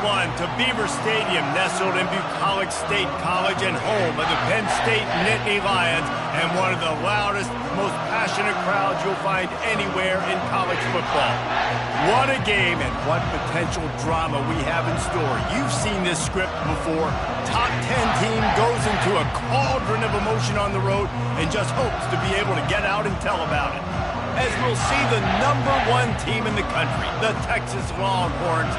one to Beaver Stadium, nestled in Bucolic State College and home of the Penn State Nittany Lions, and one of the loudest, most passionate crowds you'll find anywhere in college football. What a game and what potential drama we have in store. You've seen this script before. Top 10 team goes into a cauldron of emotion on the road and just hopes to be able to get out and tell about it. As we'll see the #1 team in the country, the Texas Longhorns,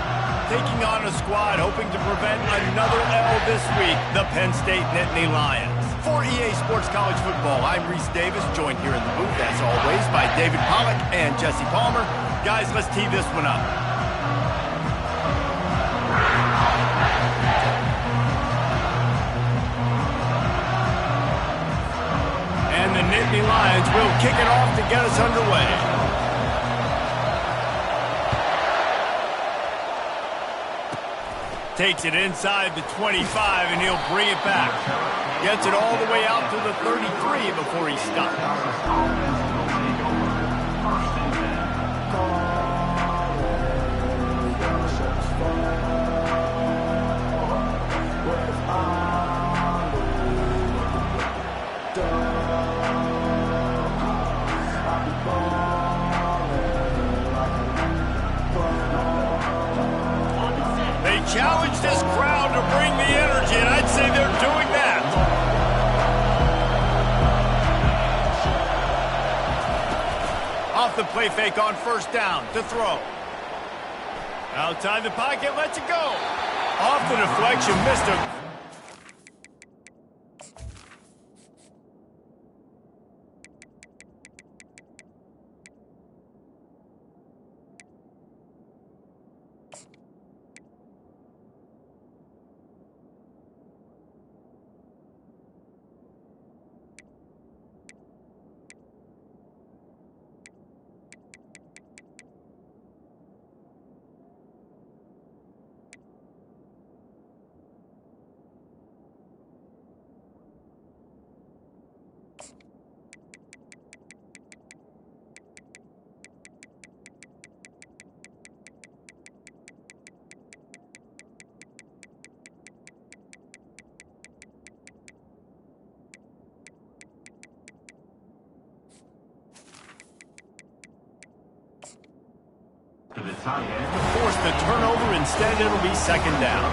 taking on a squad hoping to prevent another L this week, the Penn State Nittany Lions. For EA Sports College Football, I'm Reese Davis, joined here in the booth, as always, by David Pollack and Jesse Palmer. Guys, let's tee this one up. And the Nittany Lions will kick it off to get us underway. Takes it inside the 25, and he'll bring it back. Gets it all the way out to the 33 before he stops. Challenge this crowd to bring the energy, and I'd say they're doing that. Off the play fake on first down to throw. Outside the pocket, lets it go. Off the deflection, missed him. To force the turnover, instead it'll be second down.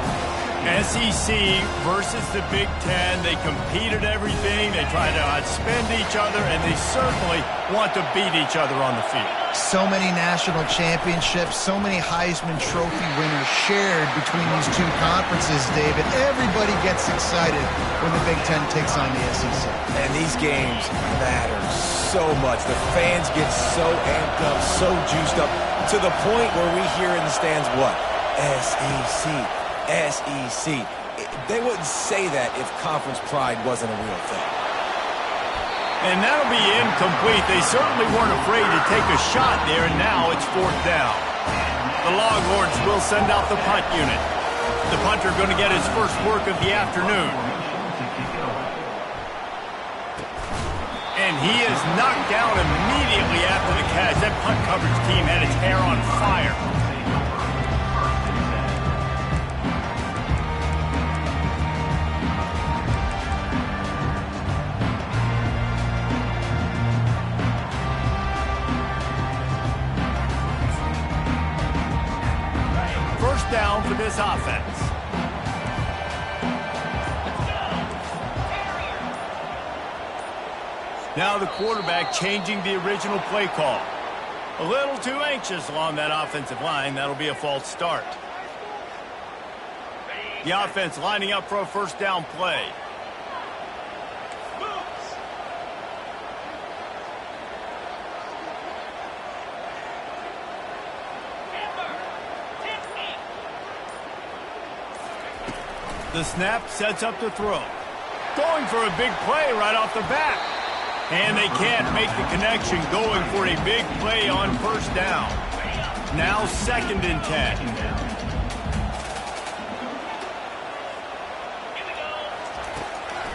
SEC versus the Big Ten. They compete at everything. They try to outspend each other, and they certainly want to beat each other on the field. So many national championships, so many Heisman Trophy winners shared between these two conferences, David. Everybody gets excited when the Big Ten takes on the SEC. And these games matter so much. The fans get so amped up, so juiced up, to the point where we hear in the stands, what? SEC, SEC. They wouldn't say that if conference pride wasn't a real thing. And that'll be incomplete. They certainly weren't afraid to take a shot there, and now it's fourth down. The Longhorns will send out the punt unit. The punter going to get his first work of the afternoon. And he is knocked down immediately after the catch. That punt coverage team had its hair on fire. First down for this offense. Now the quarterback changing the original play call. A little too anxious along that offensive line. That'll be a false start. The offense lining up for a first down play. The snap sets up the throw. Going for a big play right off the bat. And they can't make the connection, going for a big play on first down. Now 2nd and 10.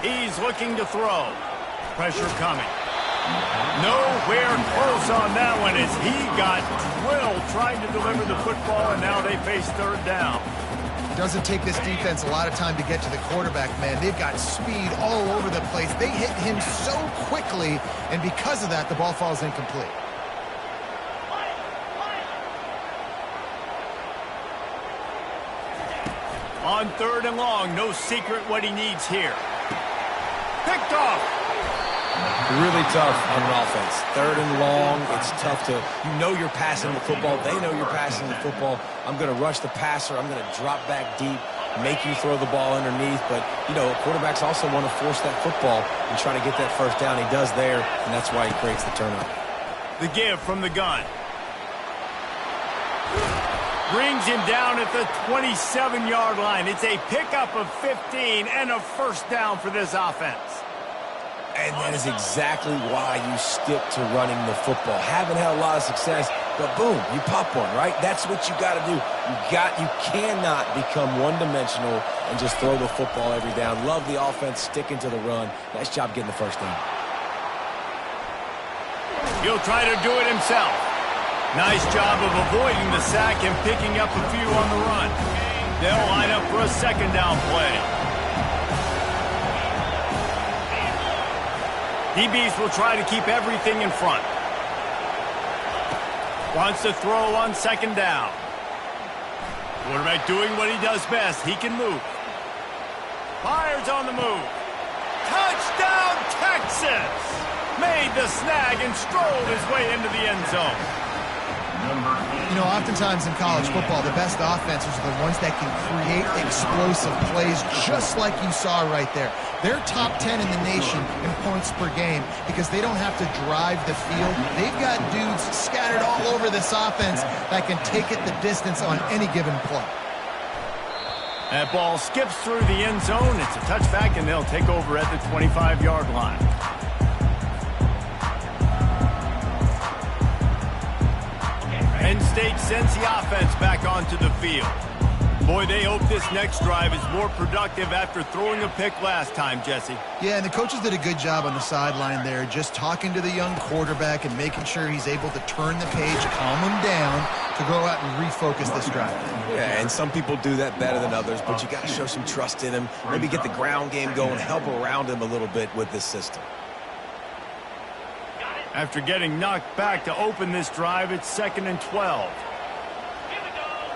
He's looking to throw. Pressure coming. Nowhere close on that one as he got drilled trying to deliver the football, and now they face third down. doesn't take this defense a lot of time to get to the quarterback, man. They've got speed all over the place. They hit him so quickly, and because of that, the ball falls incomplete. On 3rd and long, no secret what he needs here. Picked off. Really tough on an offense. 3rd and long, it's tough to, you're passing the football. They know you're passing the football. I'm going to rush the passer. I'm going to drop back deep, make you throw the ball underneath. But, quarterbacks also want to force that football and try to get that first down. He does there, and that's why he creates the turnover. The give from the gun. Brings him down at the 27-yard line. It's a pickup of 15 and a first down for this offense. And that is exactly why you stick to running the football. Haven't had a lot of success, but boom, you pop one, right? That's what you got to do. You cannot become one-dimensional and just throw the football every down. Love the offense sticking to the run. Nice job getting the first down. He'll try to do it himself. Nice job of avoiding the sack and picking up a few on the run. They'll line up for a second down play. DBs will try to keep everything in front. Wants to throw on second down. Quarterback doing what he does best. He can move. Fires on the move. Touchdown, Texas! Made the snag and strolled his way into the end zone. Oftentimes in college football, the best offenses are the ones that can create explosive plays just like you saw right there. They're top 10 in the nation in points per game because they don't have to drive the field. They've got dudes scattered all over this offense that can take it the distance on any given play. That ball skips through the end zone. It's a touchback, and they'll take over at the 25-yard line. Penn State sends the offense back onto the field. Boy, they hope this next drive is more productive after throwing a pick last time, Jesse. Yeah, and the coaches did a good job on the sideline there, just talking to the young quarterback and making sure he's able to turn the page, calm him down to go out and refocus this drive. Yeah, and some people do that better than others, but you got to show some trust in him, maybe get the ground game going, help around him a little bit with this system. After getting knocked back to open this drive, it's 2nd and 12.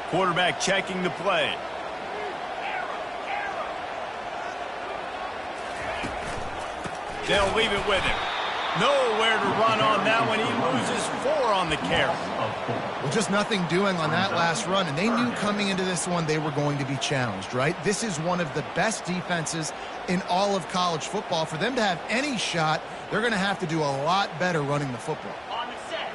Quarterback checking the play. They'll leave it with him. Nowhere to run on that one. He loses 4 on the carry. Well, just nothing doing on that last run, and they knew coming into this one they were going to be challenged, right? This is one of the best defenses in all of college football. For them to have any shot, they're going to have to do a lot better running the football.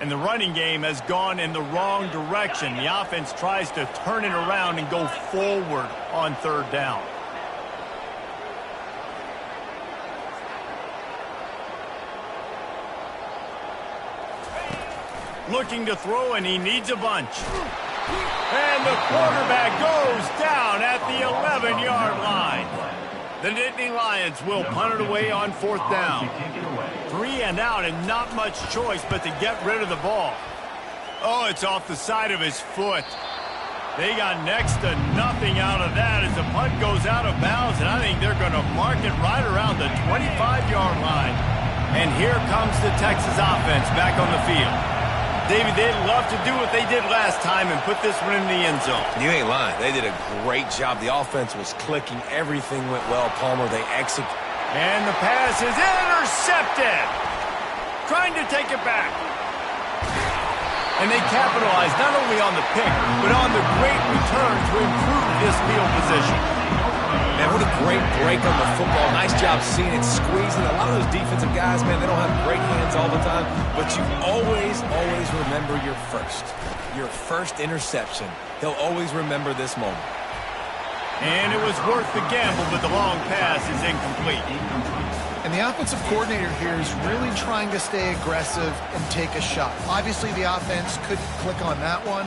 And the running game has gone in the wrong direction. The offense tries to turn it around and go forward on 3rd down. Looking to throw, and he needs a bunch. And the quarterback goes down at the 11-yard line. The Nittany Lions will punt it away on 4th down. 3 and out, and not much choice but to get rid of the ball. Oh, it's off the side of his foot. They got next to nothing out of that as the punt goes out of bounds, and I think they're going to mark it right around the 25-yard line. And here comes the Texas offense back on the field. David, they'd love to do what they did last time and put this one in the end zone. You ain't lying. They did a great job. The offense was clicking. Everything went well. Palmer, they execute. And the pass is intercepted. Trying to take it back. And they capitalize not only on the pick, but on the great return to improve this field position. Man, what a great break on the football. Nice job seeing it squeezing. A lot of those defensive guys, man, they don't have great hands all the time, but you always remember your first interception. He'll always remember this moment. And it was worth the gamble, but the long pass is incomplete. And the offensive coordinator here is really trying to stay aggressive and take a shot. Obviously, the offense couldn't click on that one.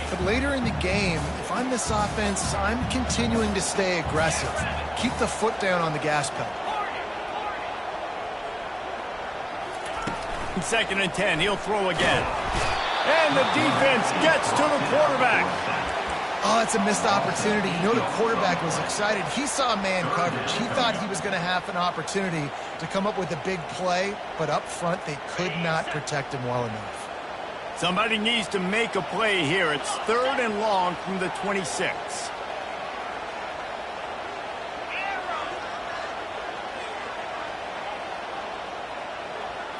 But later in the game, if I'm this offense, I'm continuing to stay aggressive. Keep the foot down on the gas pedal. 2nd and 10, he'll throw again. And the defense gets to the quarterback. Oh, it's a missed opportunity. You know the quarterback was excited. He saw man coverage. He thought he was going to have an opportunity to come up with a big play, but up front they could not protect him well enough. Somebody needs to make a play here. It's 3rd and long from the 26.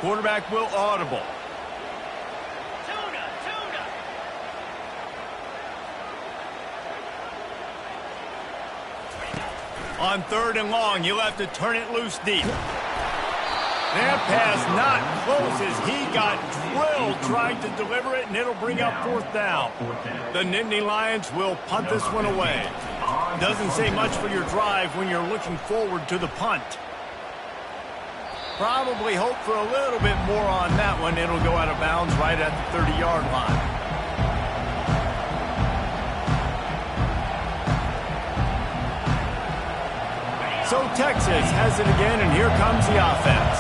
Quarterback will audible. On 3rd and long, he'll have to turn it loose deep. That pass not close as he got drilled trying to deliver it, and it'll bring up 4th down. The Nittany Lions will punt this one away. Doesn't say much for your drive when you're looking forward to the punt. Probably hope for a little bit more on that one. It'll go out of bounds right at the 30-yard line. So Texas has it again, and here comes the offense.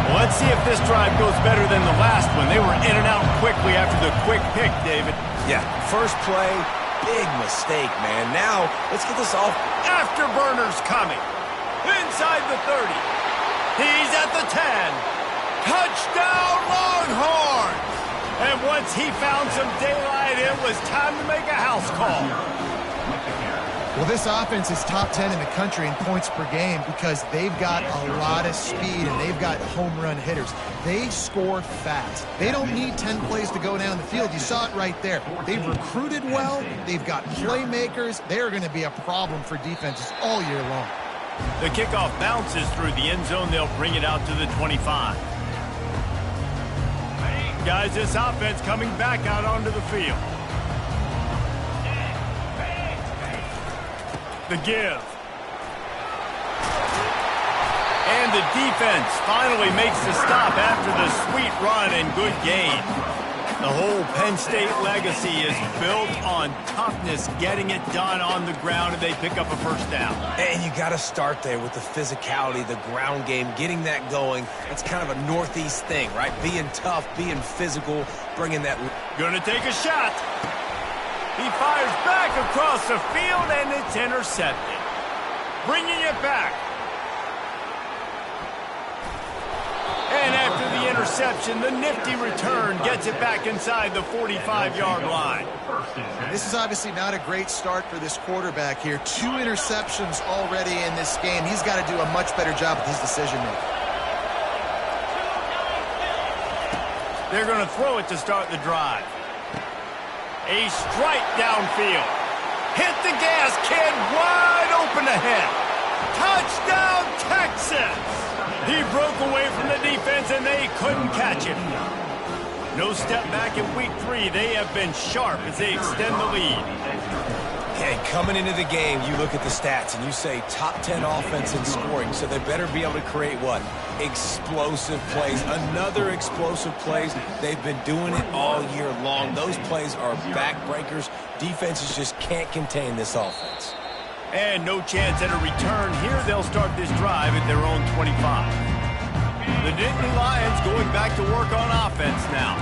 Well, let's see if this drive goes better than the last one. They were in and out quickly after the quick pick, David. Yeah, first play, big mistake, man. Now, let's get this off. Afterburners coming. Inside the 30. He's at the 10. Touchdown, Longhorns! And once he found some daylight, it was time to make a house call. Well, this offense is top 10 in the country in points per game because they've got a lot of speed and they've got home run hitters. They score fast. They don't need 10 plays to go down the field. You saw it right there. They've recruited well. They've got playmakers. They're going to be a problem for defenses all year long. The kickoff bounces through the end zone. They'll bring it out to the 25. Guys, this offense coming back out onto the field. The give. And the defense finally makes the stop after the sweet run and good gain. The whole Penn State legacy is built on toughness, getting it done on the ground, and they pick up a first down. And you got to start there with the physicality, the ground game, getting that going. That's kind of a Northeast thing, right? Being tough, being physical, bringing that. Gonna take a shot. He fires back across the field, and it's intercepted. Bringing it back. And after the interception, the nifty return gets it back inside the 45-yard line. This is obviously not a great start for this quarterback here. 2 interceptions already in this game. He's got to do a much better job with his decision-making. They're going to throw it to start the drive. A strike downfield. Hit the gas, kid. Wide open ahead. Touchdown, Texas. He broke away from the defense, and they couldn't catch him. No step back in week 3. They have been sharp as they extend the lead. Okay, coming into the game, you look at the stats, and you say top 10 offense in scoring, so they better be able to create what? Explosive plays. Another explosive plays. They've been doing it all year long. Those plays are backbreakers. Defenses just can't contain this offense. And no chance at a return. Here they'll start this drive at their own 25. The Nittany Lions going back to work on offense now.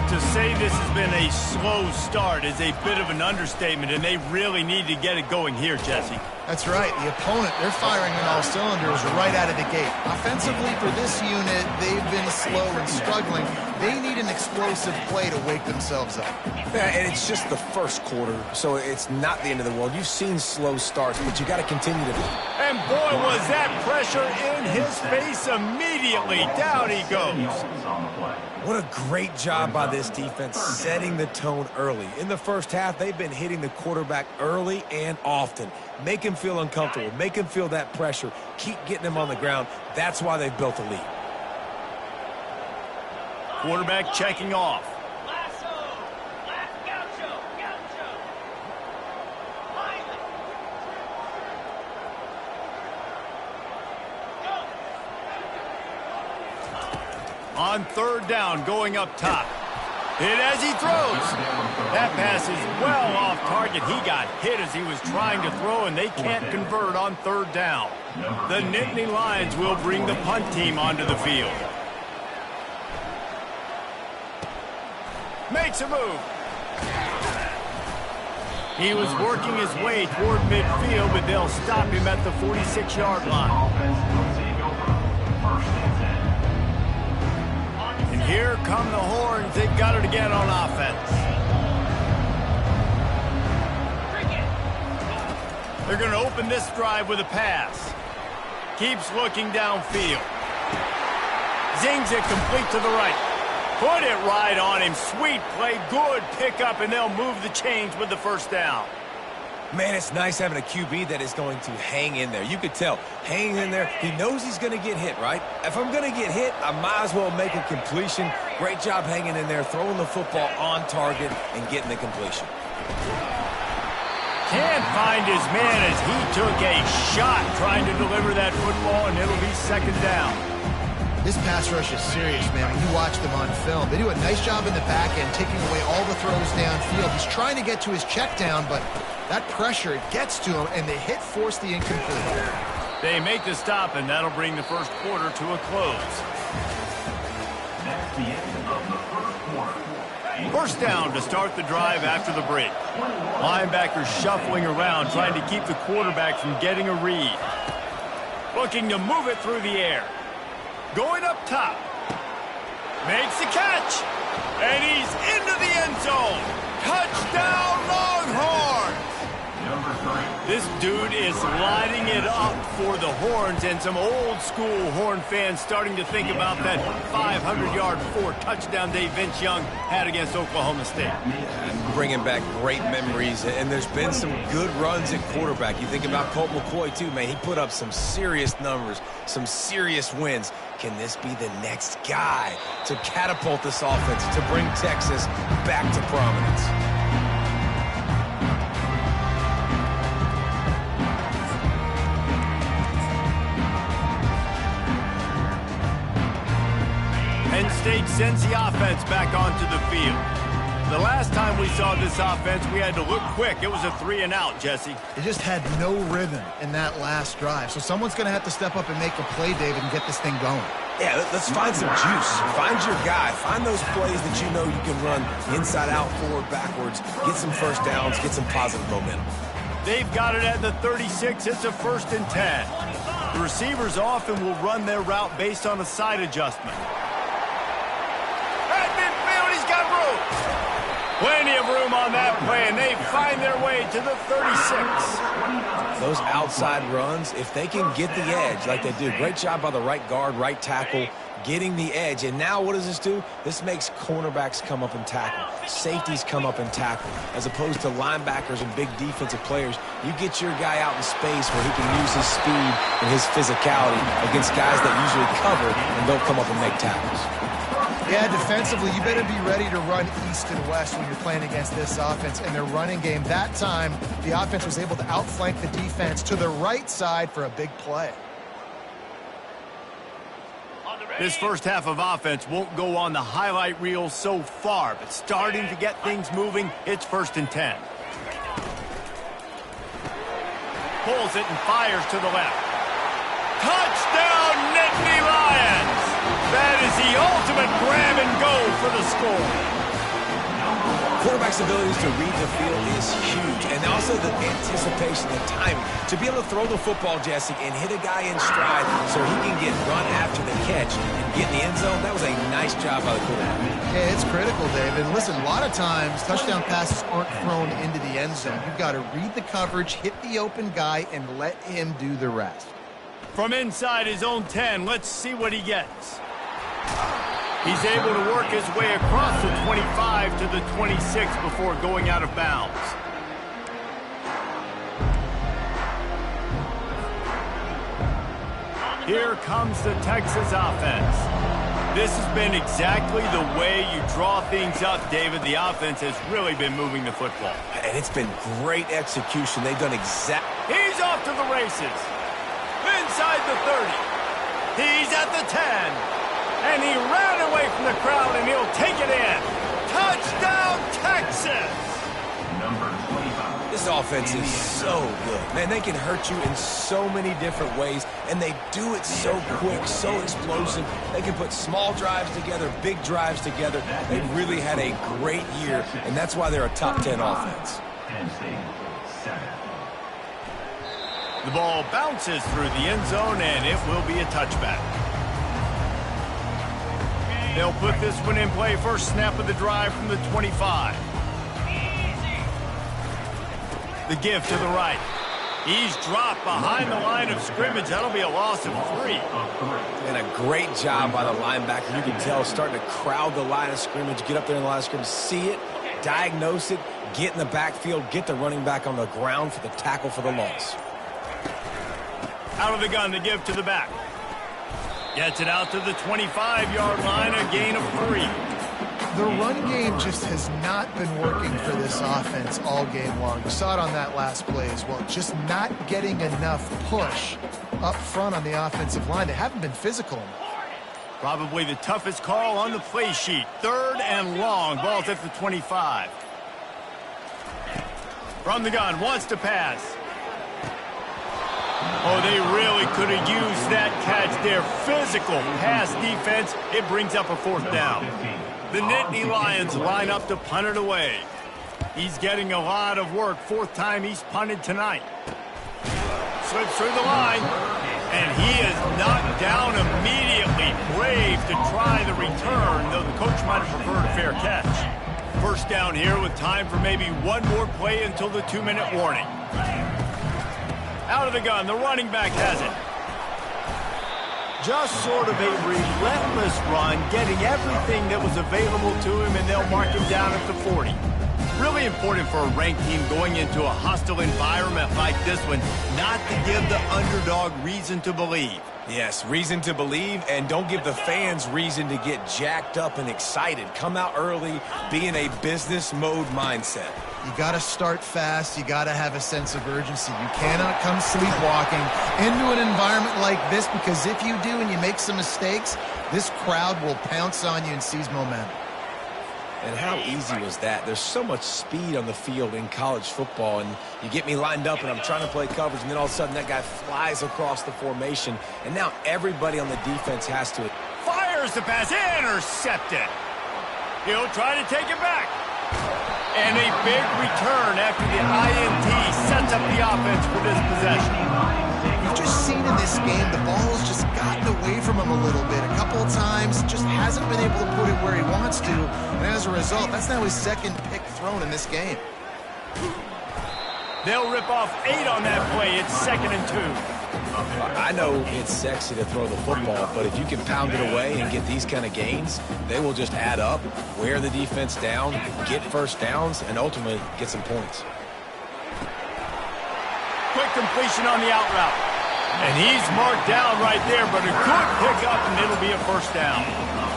To say this has been a slow start is a bit of an understatement, and they really need to get it going here, Jesse. That's right. The opponent, they're firing on all cylinders right out of the gate. Offensively for this unit, they've been slow and struggling. They need an explosive play to wake themselves up. Yeah, and it's just the first quarter, so it's not the end of the world. You've seen slow starts, but you got to continue to. And boy, was that pressure in his face immediately. Down he goes. What a great job by this defense setting the tone early. In the first half, they've been hitting the quarterback early and often. Make him feel uncomfortable. Make him feel that pressure. Keep getting him on the ground. That's why they've built a lead. Quarterback checking off. On 3rd down, going up top. Hit as he throws. That pass is well off target. He got hit as he was trying to throw, and they can't convert on 3rd down. The Nittany Lions will bring the punt team onto the field. Makes a move. He was working his way toward midfield, but they'll stop him at the 46-yard line. And here come the Horns. They've got it again on offense. They're going to open this drive with a pass. Keeps looking downfield. Zings it complete to the right. Put it right on him. Sweet play. Good pickup, and they'll move the chains with the first down. Man, it's nice having a QB that is going to hang in there. You could tell, hanging in there, he knows he's going to get hit, right? If I'm going to get hit, I might as well make a completion. Great job hanging in there, throwing the football on target and getting the completion. Can't find his man as he took a shot trying to deliver that football, and it'll be second down. This pass rush is serious, man. When you watch them on film, they do a nice job in the back end, taking away all the throws downfield. He's trying to get to his check down, but that pressure, it gets to him, and the hit forced the incomplete. They make the stop, and that'll bring the first quarter to a close. That's the end of the first quarter. First down to start the drive after the break. Linebackers shuffling around, trying to keep the quarterback from getting a read. Looking to move it through the air. Going up top. Makes the catch. And he's into the end zone. Touchdown, Longhorns! This dude is lighting it up for the Horns, and some old-school Horn fans starting to think about that 500-yard, 4-touchdown day Vince Young had against Oklahoma State. Bringing back great memories, and there's been some good runs at quarterback. You think about Colt McCoy, too, man. He put up some serious numbers, some serious wins. Can this be the next guy to catapult this offense, to bring Texas back to prominence? Penn State sends the offense back onto the field. The last time we saw this offense, we had to look quick. It was a 3-and-out, Jesse. They just had no rhythm in that last drive. So someone's going to have to step up and make a play, David, and get this thing going. Yeah, let's find some juice. Find your guy. Find those plays that you know you can run inside out, forward, backwards. Get some first downs. Get some positive momentum. They've got it at the 36. It's a 1st and 10. The receivers often will run their route based on a side adjustment. At midfield, he's got room. Plenty of room on that play, and they find their way to the 36. Those outside runs, if they can get the edge like they do, great job by the right guard, right tackle, getting the edge. And now what does this do? This makes cornerbacks come up and tackle. Safeties come up and tackle. As opposed to linebackers and big defensive players, you get your guy out in space where he can use his speed and his physicality against guys that usually cover and don't come up and make tackles. Yeah, defensively, you better be ready to run east and west when you're playing against this offense. And their running game, that time, the offense was able to outflank the defense to the right side for a big play. This first half of offense won't go on the highlight reel so far, but starting to get things moving, it's 1st and 10. Pulls it and fires to the left. Touchdown, Nittany Lions! That is the ultimate grab and go for the score. Quarterback's abilities to read the field is huge, and also the anticipation, the timing. To be able to throw the football, Jesse, and hit a guy in stride so he can get run after the catch and get in the end zone, that was a nice job by the quarterback. Yeah, it's critical, David. Listen, a lot of times, touchdown passes aren't thrown into the end zone. You've got to read the coverage, hit the open guy, and let him do the rest. From inside his own 10, let's see what he gets. He's able to work his way across the 25 to the 26 before going out of bounds. Here comes the Texas offense. This has been exactly the way you draw things up, David. The offense has really been moving the football. And it's been great execution. They've done He's off to the races. Inside the 30. He's at the 10. And he ran away from the crowd, and he'll take it in. Touchdown, Texas! Number 25. This offense is so good. Man, they can hurt you in so many different ways, and they do it so quick, so explosive. They can put small drives together, big drives together. They really had a great year, and that's why they're a top 10 offense. Penn State 7. The ball bounces through the end zone, and it will be a touchback. They'll put this one in play. First snap of the drive from the 25. The give to the right. He's dropped behind the line of scrimmage. That'll be a loss of 3. And a great job by the linebacker. You can tell starting to crowd the line of scrimmage, get up there in the line of scrimmage, see it, diagnose it, get in the backfield, get the running back on the ground for the tackle for the loss. Out of the gun, the give to the back. Gets it out to the 25-yard line, a gain of 3. The run game just has not been working for this offense all game long. You saw it on that last play as well. Just not getting enough push up front on the offensive line. They haven't been physical enough. Probably the toughest call on the play sheet. 3rd and long. Ball's at the 25. From the gun, wants to pass. Oh, they really could have used that catch there. Physical pass defense. It brings up a 4th down. The Nittany Lions line up to punt it away. He's getting a lot of work. 4th time he's punted tonight. Slips through the line, and he is knocked down immediately. Brave to try the return, though the coach might have preferred a fair catch. First down here with time for maybe one more play until the 2-minute warning. Out of the gun, the running back has it. Just sort of a relentless run, getting everything that was available to him, and they'll mark him down at the 40. Really important for a ranked team going into a hostile environment like this one, not to give the underdog reason to believe. Yes, reason to believe, and don't give the fans reason to get jacked up and excited. Come out early, be in a business mode mindset. You got to start fast. You got to have a sense of urgency. You cannot come sleepwalking into an environment like this, because if you do and you make some mistakes, this crowd will pounce on you and seize momentum. And how easy was that? There's so much speed on the field in college football, and you get me lined up and I'm trying to play coverage, and then all of a sudden that guy flies across the formation, and now everybody on the defense has to. Fires the pass, intercepted. He'll try to take it back. And a big return after the INT sets up the offense for this possession. We've just seen in this game the ball has just gotten away from him a little bit. A couple of times, just hasn't been able to put it where he wants to. And as a result, that's now his 2nd pick thrown in this game. They'll rip off 8 on that play. It's 2nd and 2. I know it's sexy to throw the football, but if you can pound it away and get these kind of gains, they will just add up, wear the defense down, get first downs, and ultimately get some points. Quick completion on the out route. And he's marked down right there, but a good pickup, and it'll be a 1st down.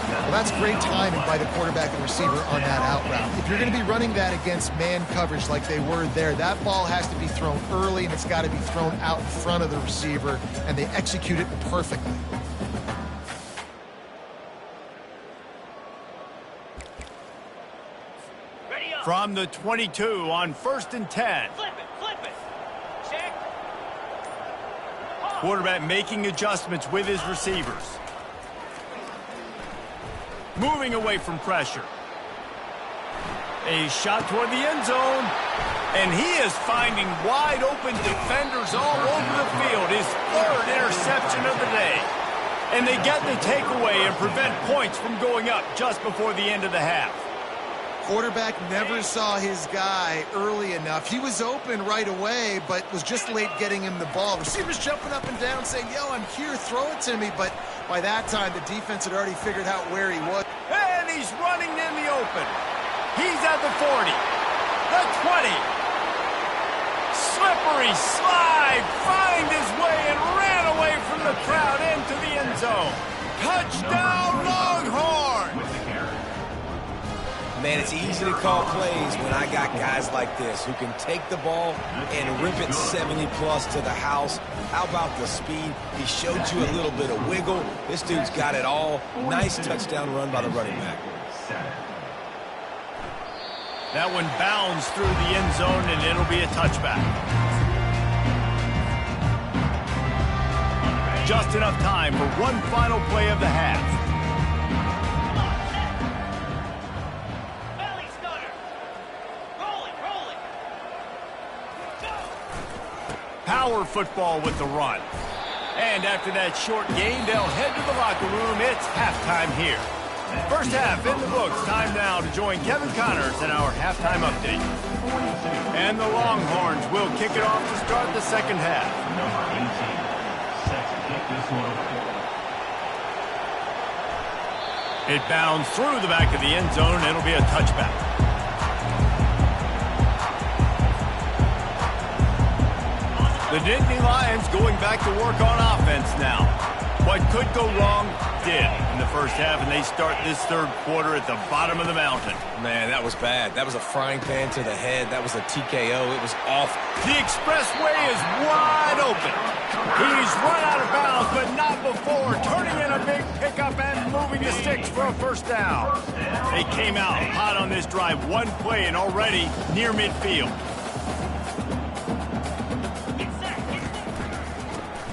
Well, that's great timing by the quarterback and receiver on that out route. If you're going to be running that against man coverage like they were there, that ball has to be thrown early, and it's got to be thrown out in front of the receiver, and they execute it perfectly. From the 22 on 1st and 10. Flip it. Check. Quarterback making adjustments with his receivers. Moving away from pressure. A shot toward the end zone. And he is finding wide open defenders all over the field. His 3rd interception of the day. And they get the takeaway and prevent points from going up just before the end of the half. Quarterback never saw his guy early enough. He was open right away, but was just late getting him the ball. Receivers jumping up and down saying, yo, I'm here, throw it to me. But by that time, the defense had already figured out where he was. And he's running in the open. He's at the 40, the 20. Slippery slide, find his way and ran away from the crowd into the end zone. Touchdown, Longhorns! Man, it's easy to call plays when I got guys like this who can take the ball and rip it 70-plus to the house. How about the speed? He showed you a little bit of wiggle. This dude's got it all. Nice touchdown run by the running back. That one bounds through the end zone, and it'll be a touchback. Just enough time for one final play of the half. power football with the run. And after that short game, they'll head to the locker room. It's halftime here. First half in the books. Time now to join Kevin Connors in our halftime update. And the Longhorns will kick it off to start the second half. Number 18, set to kick this one forward. It bounds through the back of the end zone. It'll be a touchback. The Nittany Lions going back to work on offense now. What could go wrong did in the first half, and they start this third quarter at the bottom of the mountain. Man, that was bad. That was a frying pan to the head. That was a TKO. It was awful. The expressway is wide open. He's run out of bounds, but not before turning in a big pickup and moving the sticks for a first down. They came out hot on this drive. One play and already near midfield.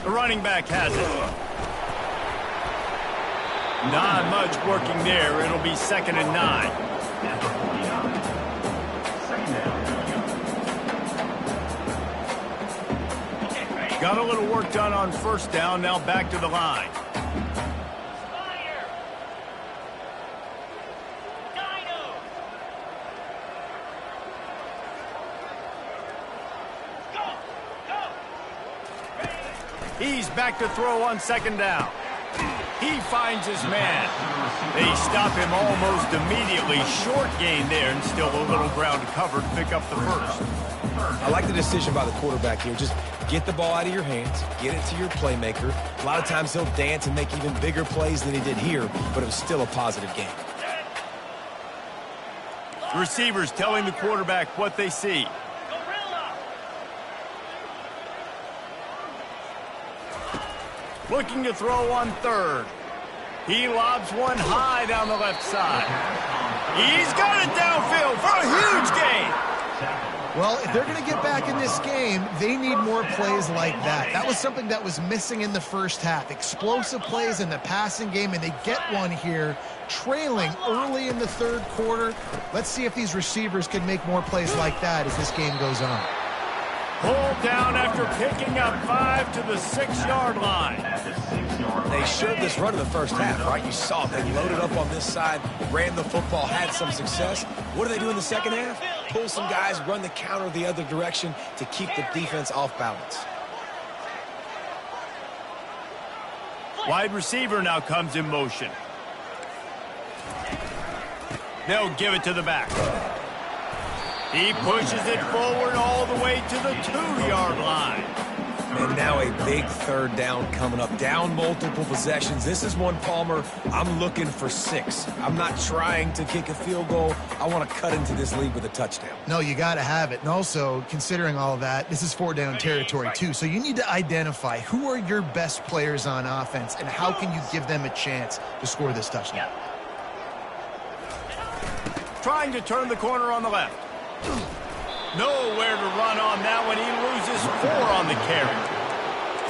The running back has it. Not much working there. It'll be 2nd and 9. At the 49. Second down. Got a little work done on first down. Now back to the line. Fire! Dino! Go! He's back to throw on 2nd down. He finds his man. They stop him almost immediately. Short gain there, and still a little ground to cover to pick up the first. I like the decision by the quarterback here. Just get the ball out of your hands, get it to your playmaker. A lot of times he'll dance and make even bigger plays than he did here, but it was still a positive game. Receivers telling the quarterback what they see. Gorilla! Looking to throw on 3rd. He lobs one high down the left side. He's got it downfield for a huge gain. Well, if they're going to get back in this game, they need more plays like that. That was something that was missing in the first half. Explosive plays in the passing game, and they get one here, trailing early in the third quarter. Let's see if these receivers can make more plays like that as this game goes on. Pulled down after picking up 5 to the 6-yard line. They showed this run in the first half, right? You saw it. They loaded up on this side, ran the football, had some success. What do they do in the second half? Pull some guys, run the counter the other direction to keep the defense off balance. Wide receiver now comes in motion. They'll give it to the back. He pushes it forward all the way to the 2-yard line. And now a big 3rd down coming up. Down multiple possessions. This is one, Palmer, I'm looking for 6. I'm not trying to kick a field goal. I want to cut into this lead with a touchdown. No, you got to have it. And also, considering all of that, this is 4-down territory too. So you need to identify who are your best players on offense and how can you give them a chance to score this touchdown. Trying to turn the corner on the left. Nowhere to run on that one. He loses 4 on the carry.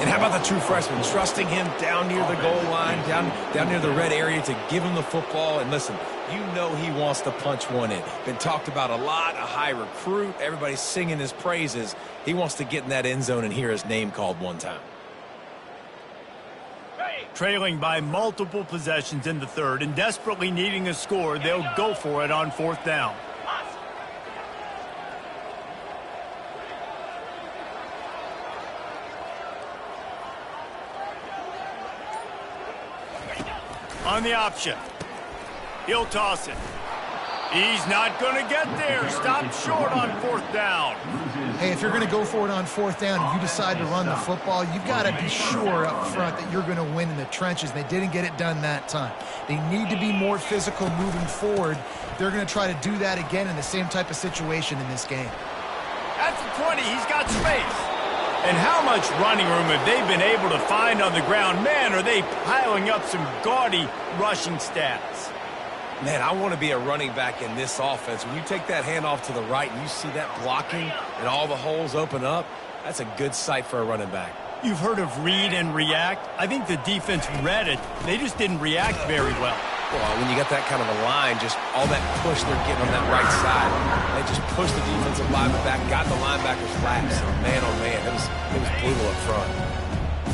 And how about the true freshman? Trusting him down near the goal line, down near the red area to give him the football. And listen, you know he wants to punch one in. Been talked about a lot, a high recruit. Everybody's singing his praises. He wants to get in that end zone and hear his name called one time. Trailing by multiple possessions in the third and desperately needing a score, they'll go for it on 4th down. On the option. He'll toss it. He's not going to get there. Stopped short on 4th down. Hey, if you're going to go for it on 4th down and you decide to run the football, you've got to be sure up front that you're going to win in the trenches. They didn't get it done that time. They need to be more physical moving forward. They're going to try to do that again in the same type of situation in this game. At the 20, he's got space. And how much running room have they been able to find on the ground? Man, are they piling up some gaudy rushing stats. Man, I want to be a running back in this offense. When you take that handoff to the right and you see that blocking and all the holes open up, that's a good sight for a running back. You've heard of read and react. I think the defense read it. They just didn't react very well. Well, when you got that kind of a line, just all that push they're getting on that right side, they just pushed the defensive lineman back, got the linebackers flat. So, man, oh, man, it was brutal up front.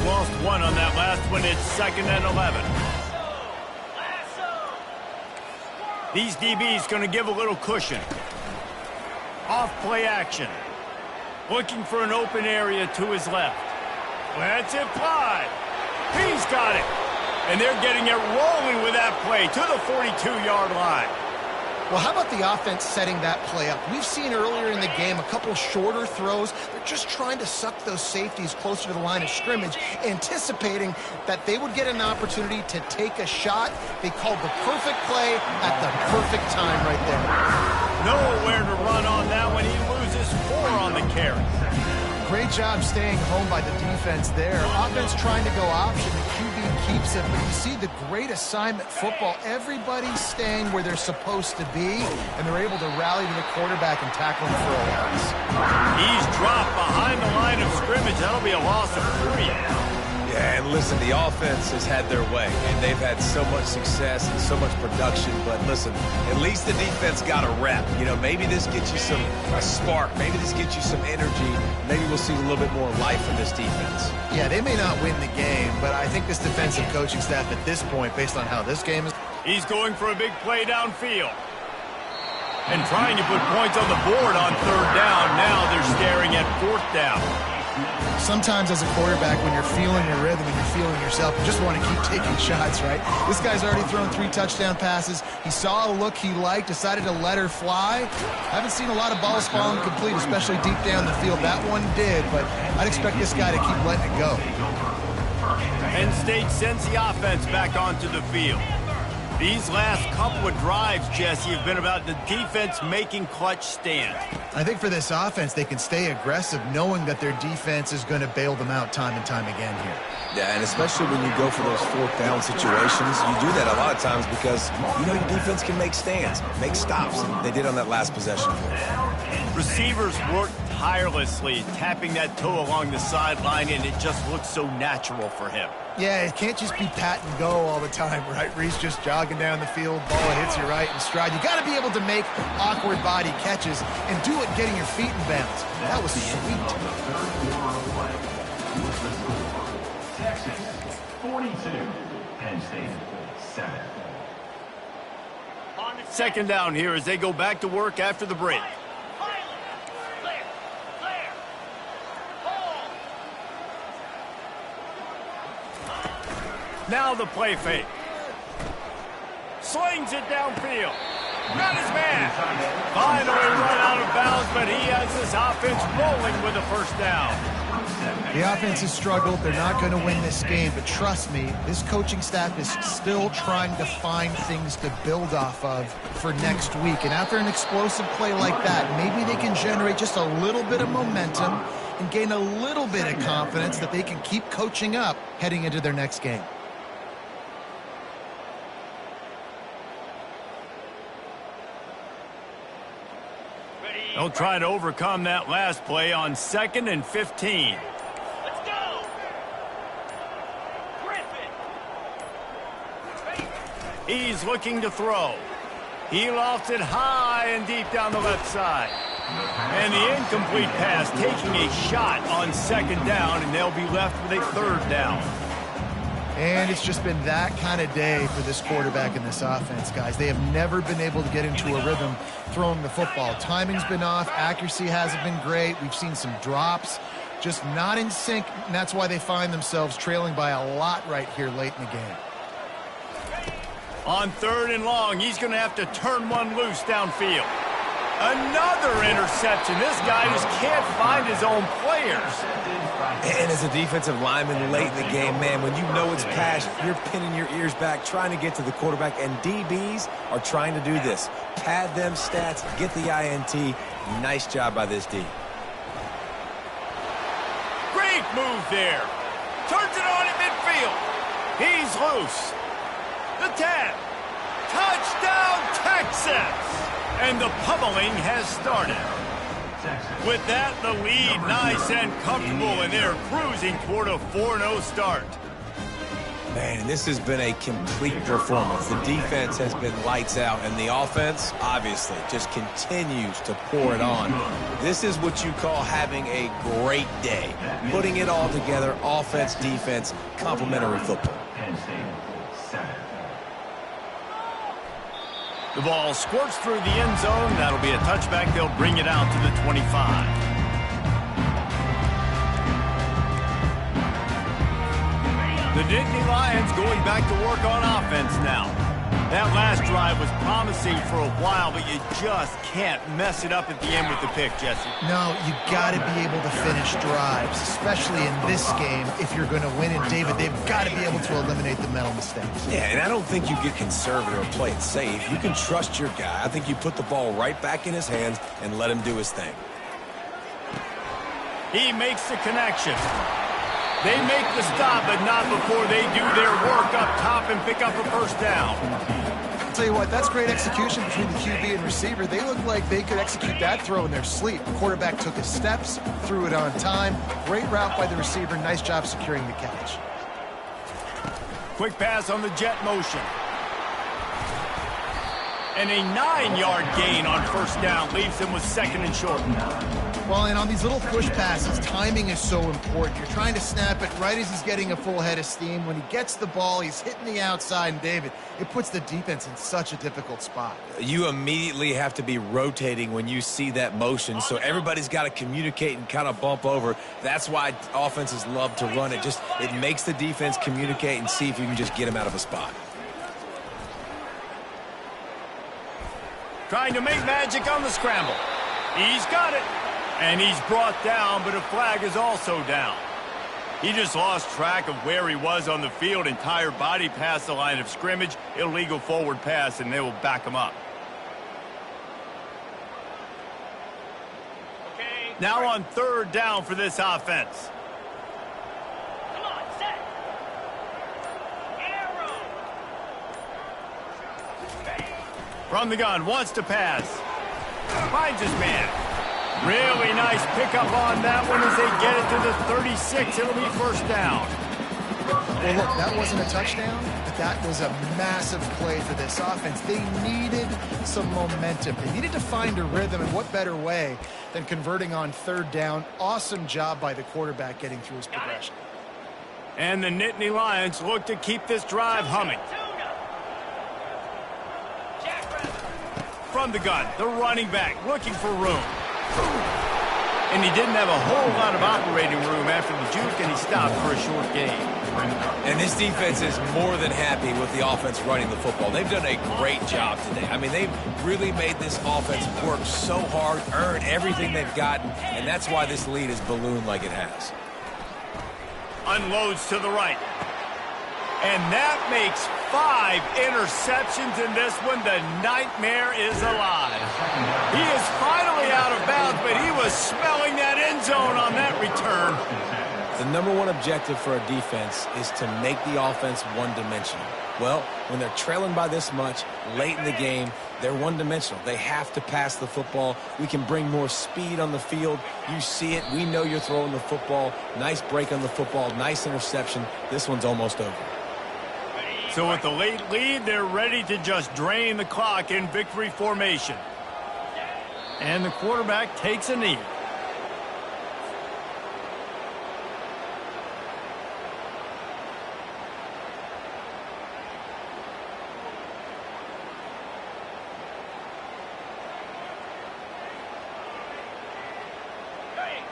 Lost one on that last one. It's 2nd and 11. These DBs going to give a little cushion. Off play action. Looking for an open area to his left. Let's it fly. He's got it. And they're getting it rolling with that play to the 42-yard line. Well, how about the offense setting that play up? We've seen earlier in the game a couple shorter throws. They're just trying to suck those safeties closer to the line of scrimmage, anticipating that they would get an opportunity to take a shot. They called the perfect play at the perfect time right there. Nowhere to run on that one. He loses 4 on the carry. Great job staying home by the defense there. Offense trying to go option. The QB keeps it, but you see the great assignment football. Everybody's staying where they're supposed to be, and they're able to rally to the quarterback and tackle him for a loss. He's dropped behind the line of scrimmage. That'll be a loss of 3. Yeah, and listen, the offense has had their way, and they've had so much success and so much production. But listen, at least the defense got a rep. You know, maybe this gets you a spark. Maybe this gets you some energy. Maybe we'll see a little bit more life from this defense. Yeah, they may not win the game, but I think this defensive coaching staff at this point, based on how this game is... He's going for a big play downfield. And trying to put points on the board on 3rd down. Now they're staring at 4th down. Sometimes as a quarterback, when you're feeling your rhythm and you're feeling yourself, you just want to keep taking shots, right? This guy's already thrown 3 touchdown passes. He saw a look he liked, decided to let her fly. Haven't seen a lot of balls falling complete, especially deep down the field. That one did, but I'd expect this guy to keep letting it go. Penn State sends the offense back onto the field. These last couple of drives, Jesse, have been about the defense making clutch stands. I think for this offense, they can stay aggressive knowing that their defense is going to bail them out time and time again here. Yeah, and especially when you go for those 4th down situations, you do that a lot of times because you know your defense can make stands, make stops. They did on that last possession. Receivers work tirelessly, tapping that toe along the sideline, and it just looks so natural for him. Yeah, it can't just be pat and go all the time, right? Reese just jogging down the field, ball hits you right in stride. You got to be able to make awkward body catches and do it getting your feet in bounds. That was sweet. Texas 42, Penn State 7. 2nd down here as they go back to work after the break. Now the play fake. Slings it downfield. Got his man. Finally run out of bounds, but he has this offense rolling with a 1st down. The offense has struggled. They're not going to win this game, but trust me, this coaching staff is still trying to find things to build off of for next week. And after an explosive play like that, maybe they can generate just a little bit of momentum and gain a little bit of confidence that they can keep coaching up heading into their next game. They'll try to overcome that last play on 2nd and 15. Let's go. Griffin. He's looking to throw. He lofts it high and deep down the left side. And the incomplete pass taking a shot on 2nd down, and they'll be left with a 3rd down. And it's just been that kind of day for this quarterback in this offense, guys. They have never been able to get into a rhythm throwing the football. Timing's been off. Accuracy hasn't been great. We've seen some drops, just not in sync, and that's why they find themselves trailing by a lot right here late in the game. On 3rd and long, he's going to have to turn one loose downfield. Another interception. This guy just can't find his own players. And as a defensive lineman late in the game, man, when you know it's pass, you're pinning your ears back, trying to get to the quarterback, and DBs are trying to do this. Pad them stats, get the INT. Nice job by this D. Great move there. Turns it on at midfield. He's loose. The 10. Touchdown, Texas. And the pummeling has started. With that, the lead nice and comfortable, and they're cruising toward a 4-0 start. Man, this has been a complete performance. The defense has been lights out, and the offense, obviously, just continues to pour it on. This is what you call having a great day. Putting it all together, offense, defense, complementary football. Penn State, 7. The ball squirts through the end zone. That'll be a touchback. They'll bring it out to the 25. The Nittany Lions going back to work on offense now. That last drive was promising for a while, but you just can't mess it up at the end with the pick, Jesse. No, you got to be able to finish drives, especially in this game if you're going to win. And, David, they've got to be able to eliminate the mental mistakes. Yeah, and I don't think you get conservative or play it safe. You can trust your guy. I think you put the ball right back in his hands and let him do his thing. He makes the connection. They make the stop, but not before they do their work up top and pick up a first down. I'll tell you what, that's great execution between the QB and receiver. They look like they could execute that throw in their sleep. The quarterback took his steps, threw it on time. Great route by the receiver. Nice job securing the catch. Quick pass on the jet motion. And a 9-yard gain on first down leaves him with second and short. Well, and on these little push passes, timing is so important. You're trying to snap it right as he's getting a full head of steam. When he gets the ball, he's hitting the outside, and David, it puts the defense in such a difficult spot. You immediately have to be rotating when you see that motion, so everybody's got to communicate and kind of bump over. That's why offenses love to run it. It makes the defense communicate and see if you can just get him out of a spot. Trying to make magic on the scramble. He's got it. And he's brought down, but a flag is also down. He just lost track of where he was on the field. Entire body past the line of scrimmage. Illegal forward pass, and they will back him up. Okay. Now on third down for this offense. Come on, set. Arrow. From the gun, wants to pass. Finds his man. Really nice pickup on that one as they get it to the 36. It'll be first down. Well, look, that wasn't a touchdown, but that was a massive play for this offense. They needed some momentum. They needed to find a rhythm, and what better way than converting on third down. Awesome job by the quarterback getting through his progression. And the Nittany Lions look to keep this drive humming. From the gun, the running back looking for room. And he didn't have a whole lot of operating room after the juke, and he stopped for a short gain. And this defense is more than happy with the offense running the football. They've done a great job today. I mean, they've really made this offense work so hard, earn everything they've gotten, and that's why this lead is ballooned like it has. Unloads to the right. And that makes 5 interceptions in this one. The nightmare is alive. He is finally out of bounds, but he was smelling that end zone on that return. The number one objective for a defense is to make the offense one-dimensional. Well, when they're trailing by this much, late in the game, they're one-dimensional. They have to pass the football. We can bring more speed on the field. You see it. We know you're throwing the football. Nice break on the football. Nice interception. This one's almost over. So with the late lead, they're ready to just drain the clock in victory formation. And the quarterback takes a knee.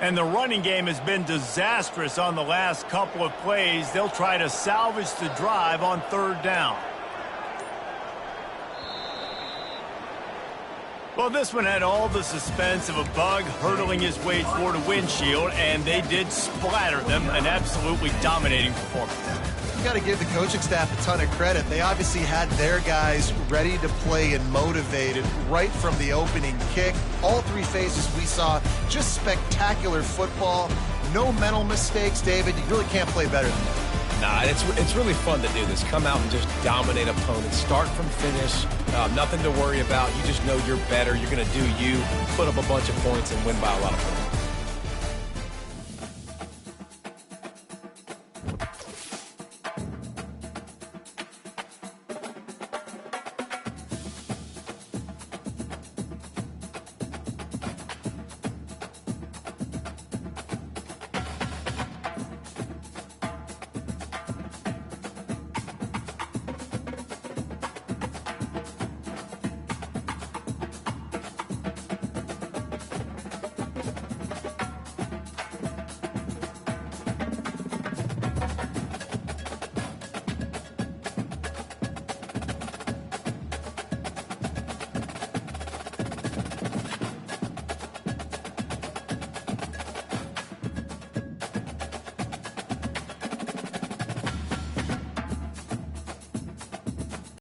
And the running game has been disastrous on the last couple of plays. They'll try to salvage the drive on third down. Well, this one had all the suspense of a bug hurtling his way toward a windshield, and they did splatter them. An absolutely dominating performance. You got to give the coaching staff a ton of credit. They obviously had their guys ready to play and motivated right from the opening kick. All 3 phases we saw, just spectacular football. No mental mistakes, David. You really can't play better than that. Nah, it's really fun to do this. Come out and just dominate opponents. Start from finish. Nothing to worry about. You just know you're better. You're going to do you, put up a bunch of points, and win by a lot of points.